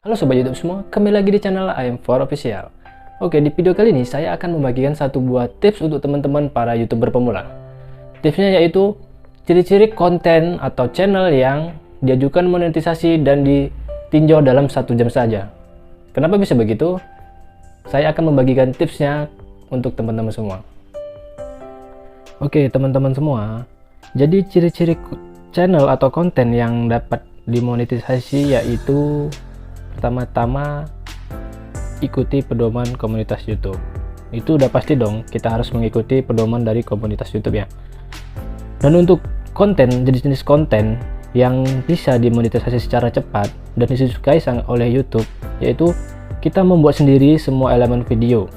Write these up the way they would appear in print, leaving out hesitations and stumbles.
Halo Sobat YouTube semua, kembali lagi di channel IM4 Official. Oke, di video kali ini saya akan membagikan satu buah tips untuk teman-teman para YouTuber pemula. Tipsnya yaitu ciri-ciri konten atau channel yang diajukan monetisasi dan ditinjau dalam 1 jam saja. Kenapa bisa begitu? Saya akan membagikan tipsnya untuk teman-teman semua. Oke, teman-teman semua, jadi ciri-ciri channel atau konten yang dapat dimonetisasi yaitu pertama-tama ikuti pedoman komunitas YouTube. Itu udah pasti dong, kita harus mengikuti pedoman dari komunitas YouTube ya. Dan untuk konten, jenis-jenis konten yang bisa dimonetisasi secara cepat dan disukai oleh YouTube, yaitu kita membuat sendiri semua elemen video.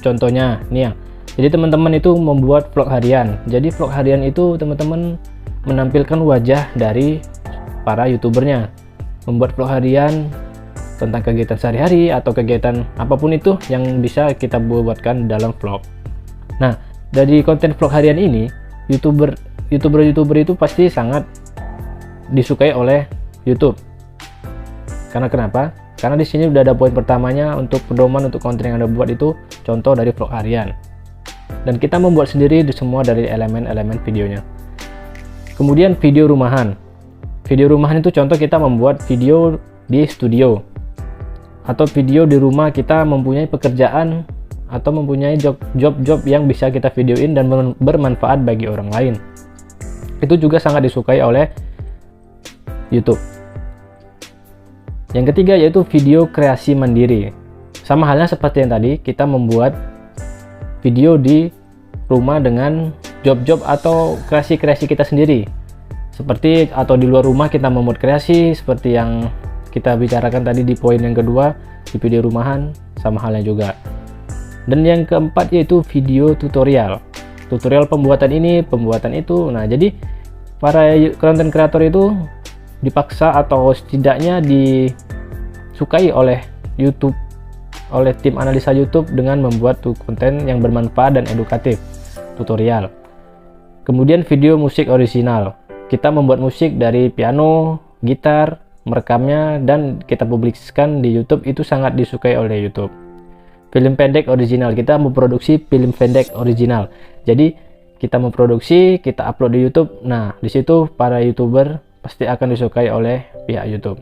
Contohnya nih ya, jadi teman-teman itu membuat vlog harian. Jadi vlog harian itu teman-teman menampilkan wajah dari para YouTubernya, membuat vlog harian tentang kegiatan sehari-hari atau kegiatan apapun itu yang bisa kita buatkan dalam vlog. Nah, dari konten vlog harian ini, YouTuber itu pasti sangat disukai oleh YouTube. Karena kenapa? Karena di sini udah ada poin pertamanya untuk pedoman untuk konten yang Anda buat itu contoh dari vlog harian. Dan kita membuat sendiri semua dari elemen-elemen videonya. Kemudian video rumahan. Video rumahan itu contoh kita membuat video di studio. Atau video di rumah kita mempunyai pekerjaan atau mempunyai job-job yang bisa kita videoin dan bermanfaat bagi orang lain. Itu juga sangat disukai oleh YouTube. Yang ketiga yaitu video kreasi mandiri. Sama halnya seperti yang tadi, kita membuat video di rumah dengan job-job atau kreasi-kreasi kita sendiri. Seperti atau di luar rumah kita membuat kreasi seperti yang kita bicarakan tadi di poin yang kedua di video rumahan, sama halnya juga. Dan yang keempat yaitu video tutorial. Tutorial pembuatan ini, pembuatan itu. Nah, jadi para konten kreator itu dipaksa atau setidaknya disukai oleh YouTube, oleh tim analisa YouTube dengan membuat konten yang bermanfaat dan edukatif, tutorial. Kemudian video musik original. Kita membuat musik dari piano, gitar, merekamnya dan kita publikasikan di YouTube, itu sangat disukai oleh YouTube. Film pendek original, kita memproduksi film pendek original. Jadi kita memproduksi, kita upload di YouTube. Nah, di situ para YouTuber pasti akan disukai oleh pihak YouTube.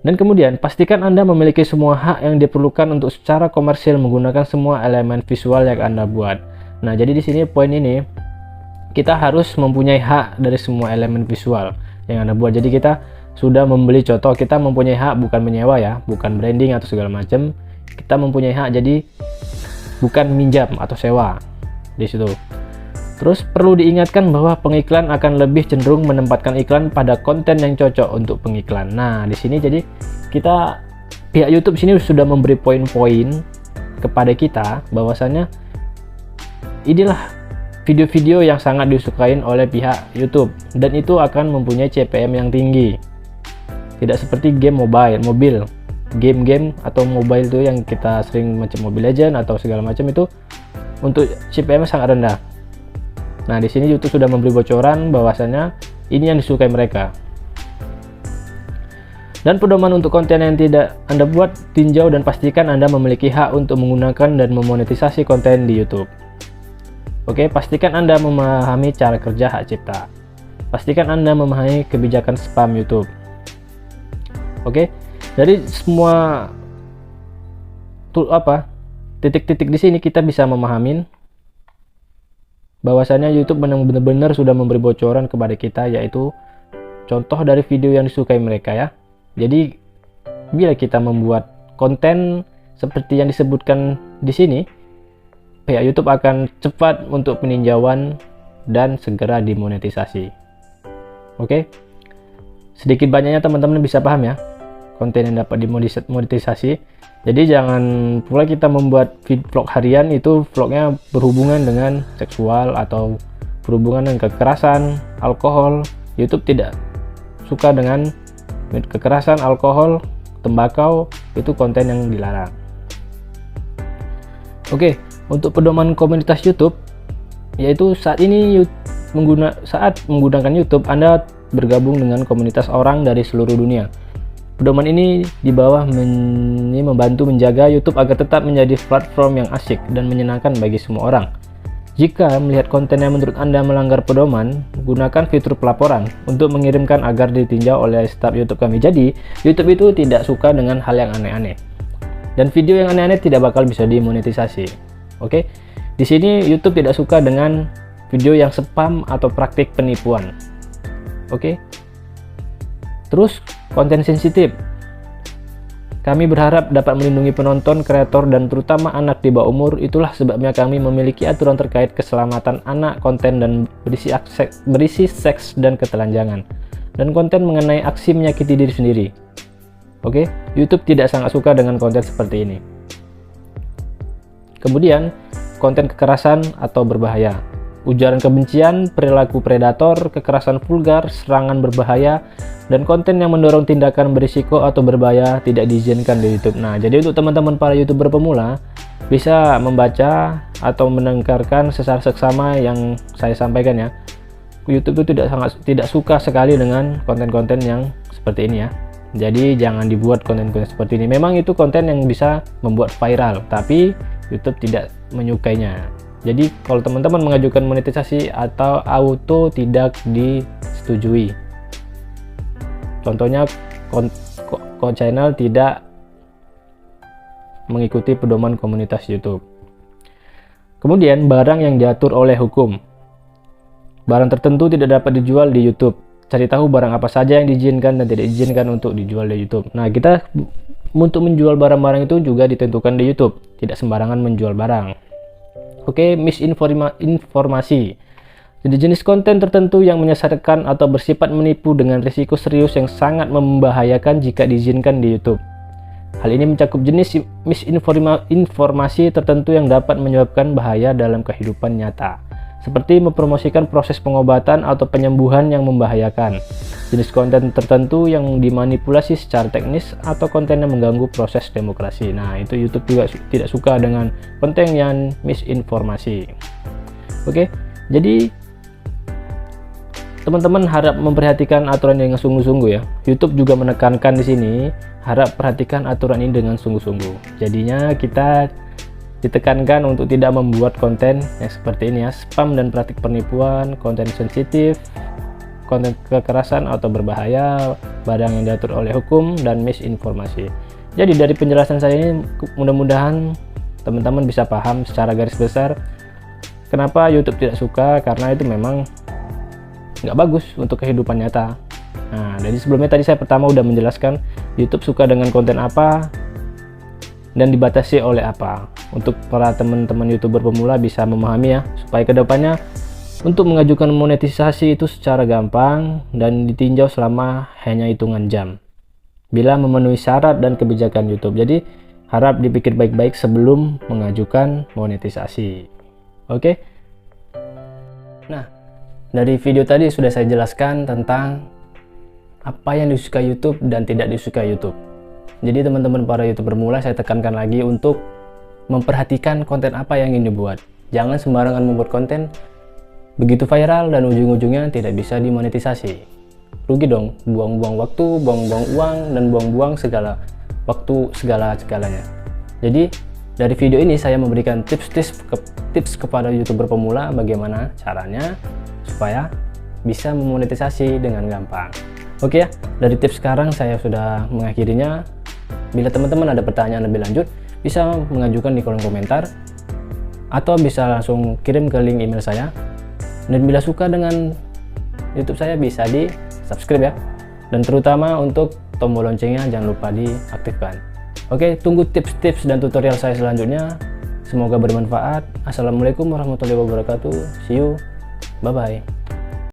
Dan kemudian pastikan Anda memiliki semua hak yang diperlukan untuk secara komersil menggunakan semua elemen visual yang Anda buat. Nah, jadi di sini poin ini kita harus mempunyai hak dari semua elemen visual yang Anda buat. Jadi kita sudah membeli, contoh kita mempunyai hak, bukan menyewa ya, bukan branding atau segala macam. Kita mempunyai hak, jadi bukan minjam atau sewa di situ. Terus perlu diingatkan bahwa pengiklan akan lebih cenderung menempatkan iklan pada konten yang cocok untuk pengiklan. Nah, di sini jadi kita pihak YouTube sini sudah memberi poin-poin kepada kita bahwasannya inilah video-video yang sangat disukai oleh pihak YouTube dan itu akan mempunyai CPM yang tinggi. Tidak seperti game mobil, game atau mobile itu yang kita sering macam Mobile Legends atau segala macam itu untuk CPM sangat rendah. Nah, di sini YouTube sudah memberi bocoran bahwasannya ini yang disukai mereka. Dan pedoman untuk konten yang tidak Anda buat, tinjau dan pastikan Anda memiliki hak untuk menggunakan dan memonetisasi konten di YouTube. Oke, pastikan Anda memahami cara kerja hak cipta. Pastikan Anda memahami kebijakan spam YouTube. Oke, dari semua titik-titik di sini kita bisa memahamin bahwasannya YouTube benar-benar sudah memberi bocoran kepada kita, yaitu contoh dari video yang disukai mereka ya. Jadi bila kita membuat konten seperti yang disebutkan di sini, pihak YouTube akan cepat untuk peninjauan dan segera dimonetisasi. Oke, sedikit banyaknya teman-teman bisa paham ya konten yang dapat dimonetisasi. Jadi jangan pula kita membuat vlog harian itu vlognya berhubungan dengan seksual atau berhubungan dengan kekerasan, alkohol. YouTube tidak suka dengan kekerasan, alkohol, tembakau, itu konten yang dilarang. Oke, untuk pedoman komunitas YouTube yaitu saat ini saat menggunakan YouTube Anda bergabung dengan komunitas orang dari seluruh dunia. Pedoman ini di bawah ini membantu menjaga YouTube agar tetap menjadi platform yang asyik dan menyenangkan bagi semua orang. Jika melihat konten yang menurut Anda melanggar pedoman, gunakan fitur pelaporan untuk mengirimkan agar ditinjau oleh staf YouTube kami. Jadi, YouTube itu tidak suka dengan hal yang aneh-aneh. Dan video yang aneh-aneh tidak bakal bisa dimonetisasi. Oke. Di sini YouTube tidak suka dengan video yang spam atau praktik penipuan. Oke. Terus, konten sensitif. Kami berharap dapat melindungi penonton, kreator, dan terutama anak di bawah umur. Itulah sebabnya kami memiliki aturan terkait keselamatan anak, konten dan berisi seks dan ketelanjangan, dan konten mengenai aksi menyakiti diri sendiri. Oke, YouTube tidak sangat suka dengan konten seperti ini. Kemudian, konten kekerasan atau berbahaya. Ujaran kebencian, perilaku predator, kekerasan vulgar, serangan berbahaya, dan konten yang mendorong tindakan berisiko atau berbahaya tidak diizinkan di YouTube. Nah, jadi untuk teman-teman para YouTuber pemula bisa membaca atau mendengarkan secara seksama yang saya sampaikan ya. YouTube itu tidak suka sekali dengan konten-konten yang seperti ini ya. Jadi jangan dibuat konten-konten seperti ini. Memang itu konten yang bisa membuat viral, tapi YouTube tidak menyukainya. Jadi kalau teman-teman mengajukan monetisasi atau auto tidak disetujui. Contohnya channel tidak mengikuti pedoman komunitas YouTube. Kemudian barang yang diatur oleh hukum. Barang tertentu tidak dapat dijual di YouTube. Cari tahu barang apa saja yang diizinkan dan tidak diizinkan untuk dijual di YouTube. Nah, kita untuk menjual barang-barang itu juga ditentukan di YouTube. Tidak sembarangan menjual barang. Oke, misinformasi. Jadi jenis konten tertentu yang menyesatkan atau bersifat menipu dengan risiko serius yang sangat membahayakan jika diizinkan di YouTube. Hal ini mencakup jenis misinformasi tertentu yang dapat menyebabkan bahaya dalam kehidupan nyata, seperti mempromosikan proses pengobatan atau penyembuhan yang membahayakan. Jenis konten tertentu yang dimanipulasi secara teknis atau konten yang mengganggu proses demokrasi. Nah, itu YouTube juga tidak suka dengan konten yang misinformasi. Oke, jadi teman-teman harap memperhatikan aturan dengan sungguh-sungguh ya. YouTube juga menekankan di sini, harap perhatikan aturan ini dengan sungguh-sungguh. Jadinya kita ditekankan untuk tidak membuat konten yang seperti ini ya, spam dan praktik penipuan, konten sensitif, konten kekerasan atau berbahaya, barang yang diatur oleh hukum, dan misinformasi. Jadi dari penjelasan saya ini mudah-mudahan teman-teman bisa paham secara garis besar kenapa YouTube tidak suka, karena itu memang nggak bagus untuk kehidupan nyata. Nah, dari sebelumnya tadi saya pertama udah menjelaskan YouTube suka dengan konten apa dan dibatasi oleh apa, untuk para teman-teman YouTuber pemula bisa memahami ya, supaya kedepannya untuk mengajukan monetisasi itu secara gampang dan ditinjau selama hanya hitungan jam bila memenuhi syarat dan kebijakan YouTube. Jadi harap dipikir baik-baik sebelum mengajukan monetisasi. Oke. Nah, dari video tadi sudah saya jelaskan tentang apa yang disukai YouTube dan tidak disukai YouTube. Jadi teman-teman para YouTuber pemula, saya tekankan lagi untuk memperhatikan konten apa yang ingin dibuat. Jangan sembarangan membuat konten begitu viral dan ujung-ujungnya tidak bisa dimonetisasi. Rugi dong, buang-buang waktu, buang-buang uang, dan buang-buang segala waktu, segalanya. Jadi dari video ini saya memberikan tips kepada YouTuber pemula bagaimana caranya supaya bisa memonetisasi dengan gampang. Oke ya, dari tips sekarang saya sudah mengakhirinya. Bila teman-teman ada pertanyaan lebih lanjut, bisa mengajukan di kolom komentar atau bisa langsung kirim ke link email saya. Dan bila suka dengan YouTube saya bisa di subscribe ya, dan terutama untuk tombol loncengnya jangan lupa diaktifkan. Oke, tunggu tips-tips dan tutorial saya selanjutnya. Semoga bermanfaat. Assalamualaikum warahmatullahi wabarakatuh. See you, bye bye.